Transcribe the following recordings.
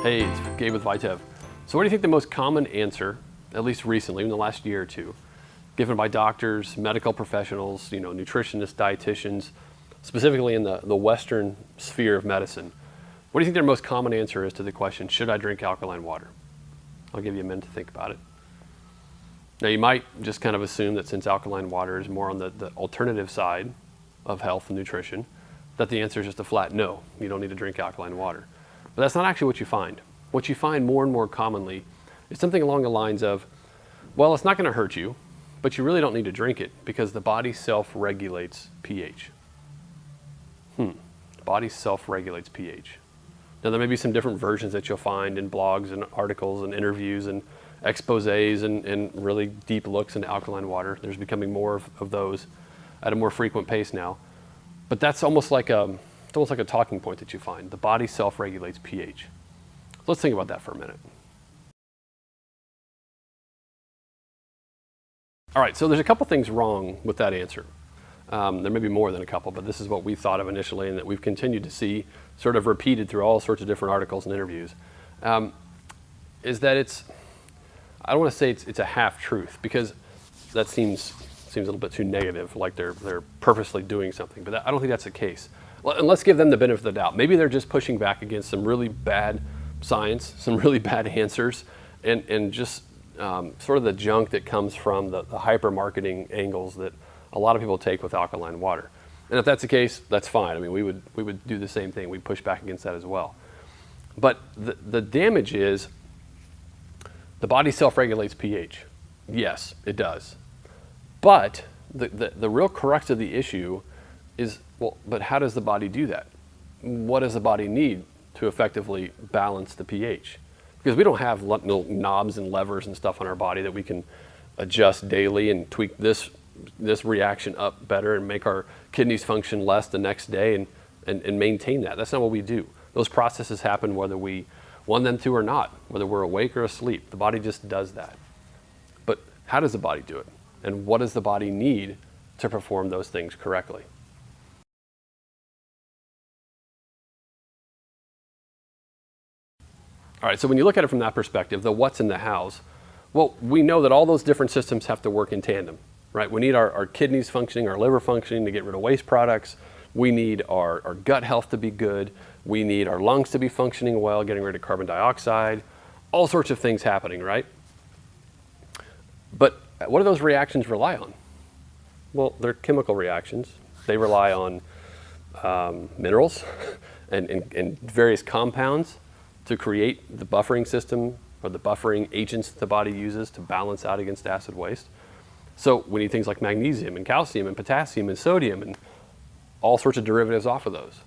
Hey, it's Gabe with Vitev. So what do you think the most common answer, at least recently, in the last year or two, given by doctors, medical professionals, nutritionists, dietitians, specifically in the Western sphere of medicine, what do you think their most common answer is to the question, should I drink alkaline water? I'll give you a minute to think about it. Now you might just kind of assume that since alkaline water is more on the alternative side of health and nutrition, that the answer is just a flat no, you don't need to drink alkaline water. But that's not actually what you find. What you find more and more commonly is something along the lines of, well, it's not going to hurt you, but you really don't need to drink it because the body self-regulates pH. The body self-regulates pH. Now there may be some different versions that you'll find in blogs and articles and interviews and exposés and really deep looks into alkaline water. There's becoming more of those at a more frequent pace now. But that's almost like a talking point that you find. The body self-regulates pH. Let's think about that for a minute. All right, so there's a couple things wrong with that answer. There may be more than a couple, but this is what we thought of initially and that we've continued to see sort of repeated through all sorts of different articles and interviews, is that I don't want to say it's a half-truth because that seems a little bit too negative, like they're purposely doing something, but I don't think that's the case. And let's give them the benefit of the doubt. Maybe they're just pushing back against some really bad science, some really bad answers, and just sort of the junk that comes from the hyper-marketing angles that a lot of people take with alkaline water. And if that's the case, that's fine. I mean, we would do the same thing. We'd push back against that as well. But the damage is the body self-regulates pH. Yes, it does. But the real crux of the issue is, well, but how does the body do that? What does the body need to effectively balance the pH? Because we don't have little knobs and levers and stuff on our body that we can adjust daily and tweak this reaction up better and make our kidneys function less the next day and maintain that. That's not what we do. Those processes happen whether we want them to or not, whether we're awake or asleep. The body just does that. But how does the body do it? And what does the body need to perform those things correctly? All right, so when you look at it from that perspective, the what's in the hows, well, we know that all those different systems have to work in tandem, right? We need our kidneys functioning, our liver functioning to get rid of waste products. We need our gut health to be good. We need our lungs to be functioning well, getting rid of carbon dioxide, all sorts of things happening, right? But what do those reactions rely on? Well, they're chemical reactions. They rely on minerals and various compounds to create the buffering system or the buffering agents that the body uses to balance out against acid waste. So we need things like magnesium and calcium and potassium and sodium and all sorts of derivatives off of those,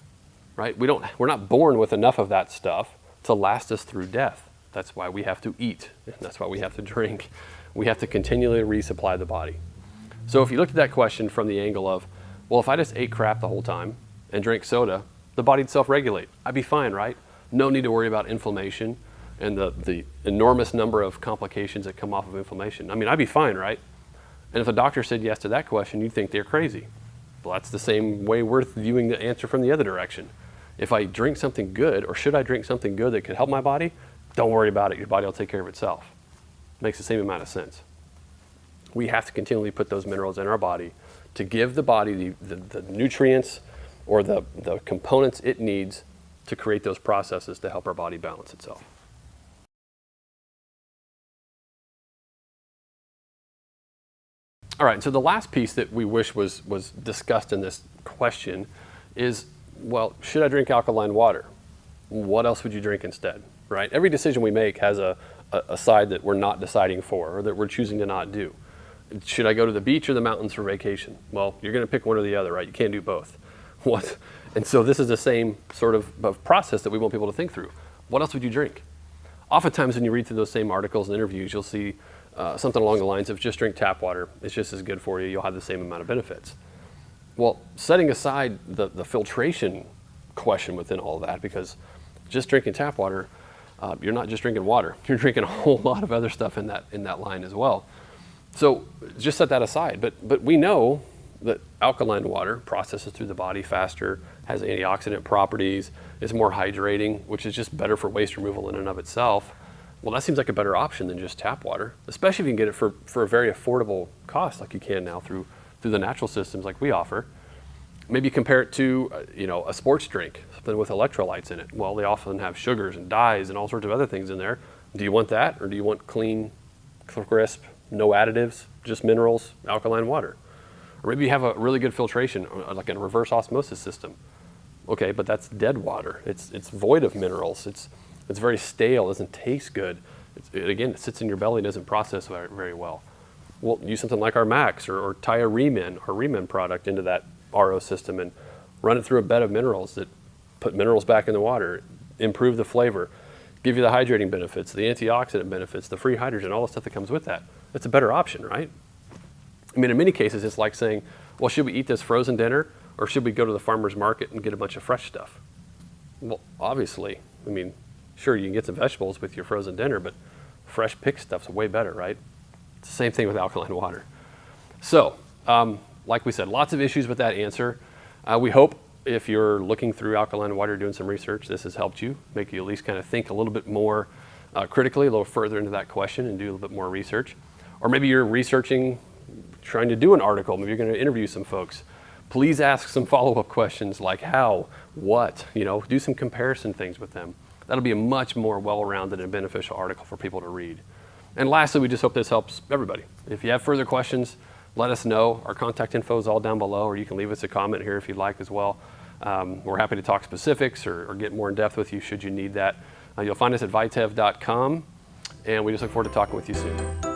right? We're not born with enough of that stuff to last us through death. That's why we have to eat, and that's why we have to drink. We have to continually resupply the body. So if you look at that question from the angle of, well, if I just ate crap the whole time and drank soda, the body'd self-regulate. I'd be fine, right? No need to worry about inflammation and the enormous number of complications that come off of inflammation. I mean, I'd be fine, right? And if a doctor said yes to that question, you'd think they're crazy. Well, that's the same way we're viewing the answer from the other direction. If I drink something good, or should I drink something good that could help my body, don't worry about it. Your body will take care of itself. Makes the same amount of sense. We have to continually put those minerals in our body to give the body the nutrients or the components it needs to create those processes to help our body balance itself. All right, so the last piece that we wish was discussed in this question is, well, should I drink alkaline water? What else would you drink instead, right? Every decision we make has a side that we're not deciding for or that we're choosing to not do. Should I go to the beach or the mountains for vacation? Well, you're going to pick one or the other, right? You can't do both. What? And so this is the same sort of process that we want people to think through. What else would you drink? Oftentimes when you read through those same articles and interviews, you'll see something along the lines of just drink tap water. It's just as good for you. You'll have the same amount of benefits. Well, setting aside the filtration question within all that, because just drinking tap water, you're not just drinking water. You're drinking a whole lot of other stuff in that line as well. So just set that aside. But we know that alkaline water processes through the body faster, has antioxidant properties, is more hydrating, which is just better for waste removal in and of itself. Well, that seems like a better option than just tap water, especially if you can get it for a very affordable cost like you can now through the natural systems like we offer. Maybe compare it to a sports drink, something with electrolytes in it. Well, they often have sugars and dyes and all sorts of other things in there. Do you want that, or do you want clean, crisp, no additives, just minerals, alkaline water? Or maybe you have a really good filtration, like a reverse osmosis system. Okay, but that's dead water. It's void of minerals. It's very stale. Doesn't taste good. It sits in your belly, doesn't process very well. We'll use something like our Max or tie a Remin product into that RO system and run it through a bed of minerals that put minerals back in the water, improve the flavor, give you the hydrating benefits, the antioxidant benefits, the free hydrogen, all the stuff that comes with that. That's a better option, right? I mean, in many cases, it's like saying, well, should we eat this frozen dinner or should we go to the farmer's market and get a bunch of fresh stuff? Well, obviously, I mean, sure, you can get some vegetables with your frozen dinner, but fresh picked stuff's way better, right? It's the same thing with alkaline water. So, like we said, lots of issues with that answer. We hope if you're looking through alkaline water, doing some research, this has helped you, make you at least kind of think a little bit more critically, a little further into that question and do a little bit more research. Or maybe you're researching, trying to do an article, maybe you're going to interview some folks. Please ask some follow-up questions like how, what, do some comparison things with them. That'll be a much more well-rounded and beneficial article for people to read. And lastly, we just hope this helps everybody. If you have further questions, let us know. Our contact info is all down below, or you can leave us a comment here if you'd like as well. We're happy to talk specifics or get more in depth with you should you need that. You'll find us at vitev.com, and we just look forward to talking with you soon.